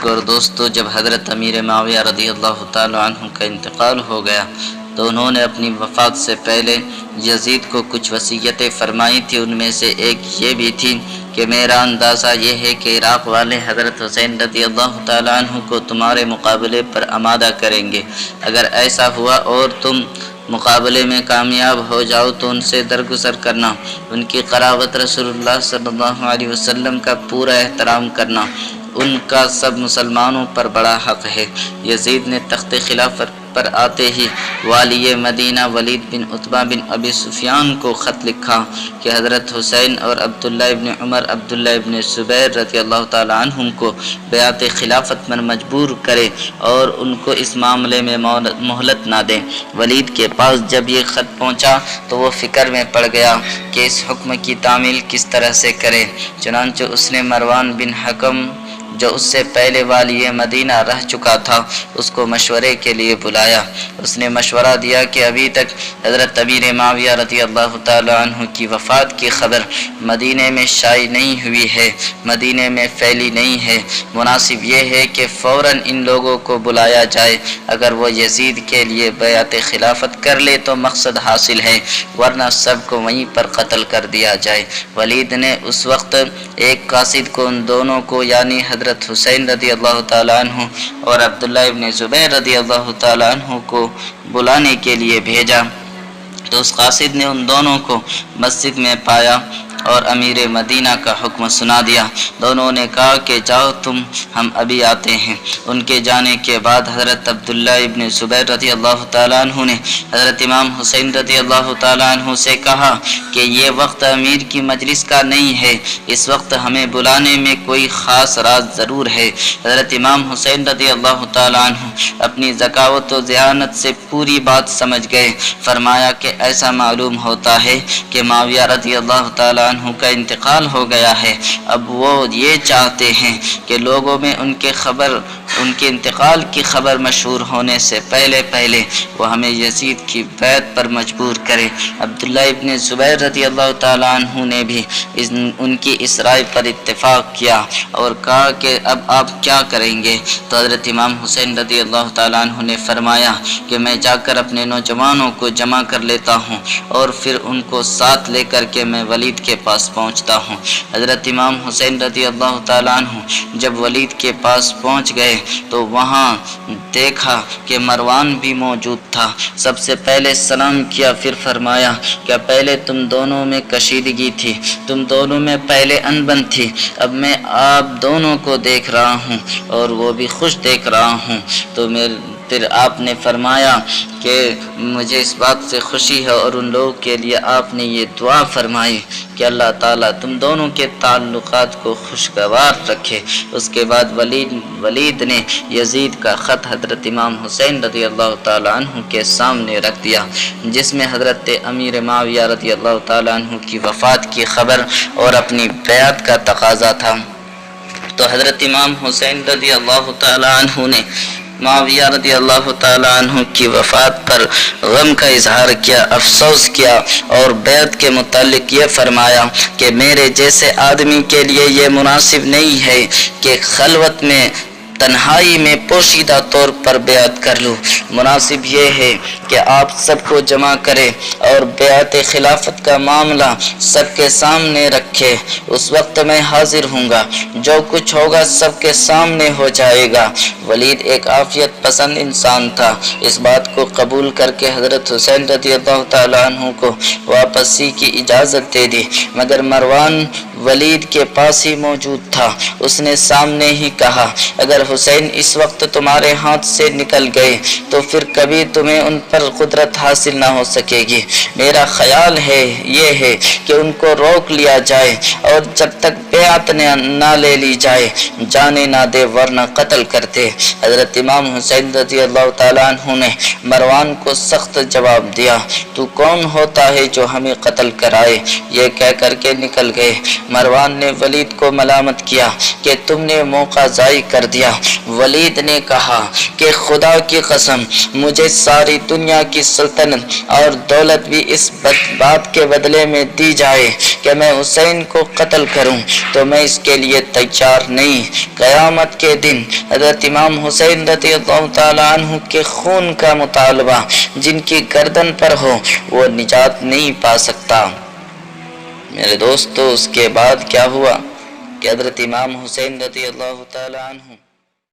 بزرگوں اور دوستو، جب حضرت امیر معاویہ رضی اللہ تعالیٰ عنہ کا انتقال ہو گیا تو انہوں نے اپنی وفات سے پہلے یزید کو کچھ وصیتیں فرمائی تھی۔ ان میں سے ایک یہ بھی تھی کہ میرا اندازہ یہ ہے کہ عراق والے حضرت حسین رضی اللہ تعالیٰ عنہ کو تمہارے مقابلے پر آمادہ کریں گے۔ اگر ایسا ہوا اور تم مقابلے میں کامیاب ہو جاؤ تو ان سے درگزر کرنا، ان کی قرابت رسول اللہ صلی اللہ علیہ وسلم کا پورا احترام کرنا، ان کا سب مسلمانوں پر بڑا حق ہے۔ یزید نے تخت خلافت پر آتے ہی والی مدینہ ولید بن عتبہ بن ابی سفیان کو خط لکھا کہ حضرت حسین اور عبداللہ ابن عمر، عبداللہ ابن زبیر رضی اللہ تعالیٰ عنہم کو بیعت خلافت پر مجبور کرے اور ان کو اس معاملے میں مہلت نہ دیں۔ ولید کے پاس جب یہ خط پہنچا تو وہ فکر میں پڑ گیا کہ اس حکم کی تعمیل کس طرح سے کرے۔ چنانچہ اس نے مروان بن حکم جو اس سے پہلے والی مدینہ رہ چکا تھا اس کو مشورے کے لیے بلایا۔ اس نے مشورہ دیا کہ ابھی تک حضرت امیر معاویہ رضی اللہ تعالیٰ عنہ کی وفات کی خبر مدینہ میں شائع نہیں ہوئی ہے، مدینہ میں پھیلی نہیں ہے۔ مناسب یہ ہے کہ فوراً ان لوگوں کو بلایا جائے۔ اگر وہ یزید کے لیے بیعت خلافت کر لے تو مقصد حاصل ہے، ورنہ سب کو وہیں پر قتل کر دیا جائے۔ ولید نے اس وقت ایک قاصد کو ان دونوں کو یعنی حضرت حسین رضی اللہ تعالیٰ عنہ اور عبداللہ ابن زبیر رضی اللہ تعالیٰ عنہ کو بلانے کے لیے بھیجا تو اس قاصد نے ان دونوں کو مسجد میں پایا اور امیر مدینہ کا حکم سنا دیا۔ دونوں نے کہا کہ جاؤ تم، ہم ابھی آتے ہیں۔ ان کے جانے کے بعد حضرت عبداللہ ابن زبیر رضی اللہ تعالیٰ عنہ نے حضرت امام حسین رضی اللہ تعالیٰ عنہ سے کہا کہ یہ وقت امیر کی مجلس کا نہیں ہے، اس وقت ہمیں بلانے میں کوئی خاص راز ضرور ہے۔ حضرت امام حسین رضی اللہ تعالیٰ عنہ اپنی ذکاوت و ذہانت سے پوری بات سمجھ گئے۔ فرمایا کہ ایسا معلوم ہوتا ہے کہ معاویہ رضی اللہ تعالیٰ عنہ کا انتقال ہو گیا ہے۔ اب وہ یہ چاہتے ہیں کہ لوگوں میں ان کے انتقال کی خبر مشہور ہونے سے پہلے وہ ہمیں یزید کی بیعت پر مجبور کرے۔ عبداللہ ابن زبیر رضی اللہ تعالیٰ عنہ نے بھی ان کی اس رائے پر اتفاق کیا اور کہا کہ اب آپ کیا کریں گے؟ تو حضرت امام حسین رضی اللہ تعالیٰ عنہ نے فرمایا کہ میں جا کر اپنے نوجوانوں کو جمع کر لیتا ہوں اور پھر ان کو ساتھ لے کر کے میں ولید کے پاس پہنچتا ہوں۔ حضرت امام حسین رضی اللہ تعالیٰ عنہ جب ولید کے پاس پہنچ گئے تو وہاں دیکھا کہ مروان بھی موجود تھا۔ سب سے پہلے سلام کیا، پھر فرمایا کہ پہلے تم دونوں میں کشیدگی تھی، تم دونوں میں پہلے انبن تھی، اب میں آپ دونوں کو دیکھ رہا ہوں اور وہ بھی خوش دیکھ رہا ہوں۔ تو پھر آپ نے فرمایا کہ مجھے اس بات سے خوشی ہے اور ان لوگوں کے لیے آپ نے یہ دعا فرمائی کہ اللہ تعالیٰ تم دونوں کے تعلقات کو خوشگوار رکھے۔ اس کے بعد ولید نے یزید کا خط حضرت امام حسین رضی اللہ تعالیٰ عنہ کے سامنے رکھ دیا، جس میں حضرت امیر معاویہ رضی اللہ تعالیٰ عنہ کی وفات کی خبر اور اپنی بیعت کا تقاضا تھا۔ تو حضرت امام حسین رضی اللہ تعالیٰ عنہ نے معاویہ رضی اللہ تعالیٰ عنہ کی وفات پر غم کا اظہار کیا، افسوس کیا اور بیعت کے متعلق یہ فرمایا کہ میرے جیسے آدمی کے لیے یہ مناسب نہیں ہے کہ خلوت میں تنہائی میں پوشیدہ طور پر بیعت کر لوں۔ مناسب یہ ہے کہ آپ سب کو جمع کرے اور بیعت خلافت کا معاملہ سب کے سامنے رکھے۔ اس وقت میں حاضر ہوں گا، جو کچھ ہوگا سب کے سامنے ہو جائے گا۔ ولید ایک عافیت پسند انسان تھا۔ اس بات کو قبول کر کے حضرت حسین رضی اللہ تعالیٰ عنہ کو واپسی کی اجازت دے دی، مگر مروان ولید کے پاس ہی موجود تھا۔ اس نے سامنے ہی کہا اگر حسین اس وقت تمہارے ہاتھ سے نکل گئے تو پھر کبھی تمہیں ان پر قدرت حاصل نہ ہو سکے گی۔ میرا خیال یہ ہے کہ ان کو روک لیا جائے اور جب تک بیعت نہ لے لی جائے جانے نہ دے، ورنہ قتل کرتے۔ حضرت امام حسین رضی اللہ تعالیٰ عنہ نے مروان کو سخت جواب دیا، تو کون ہوتا ہے جو ہمیں قتل کرائے؟ یہ کہہ کر کے نکل گئے۔ مروان نے ولید کو ملامت کیا کہ تم نے موقع ضائع کر دیا۔ ولید نے کہا کہ خدا کی قسم مجھے ساری دنیا کی سلطنت اور دولت بھی اس بات کے بدلے میں دی جائے کہ میں حسین کو قتل کروں تو میں اس کے لیے تیار نہیں۔ قیامت کے دن حضرت امام حسین رضی اللہ تعالیٰ عنہ کے خون کا مطالبہ جن کی گردن پر ہو وہ نجات نہیں پا سکتا۔ میرے دوستو، اس کے بعد کیا ہوا کہ حضرت امام حسین رضی اللہ تعالیٰ عنہ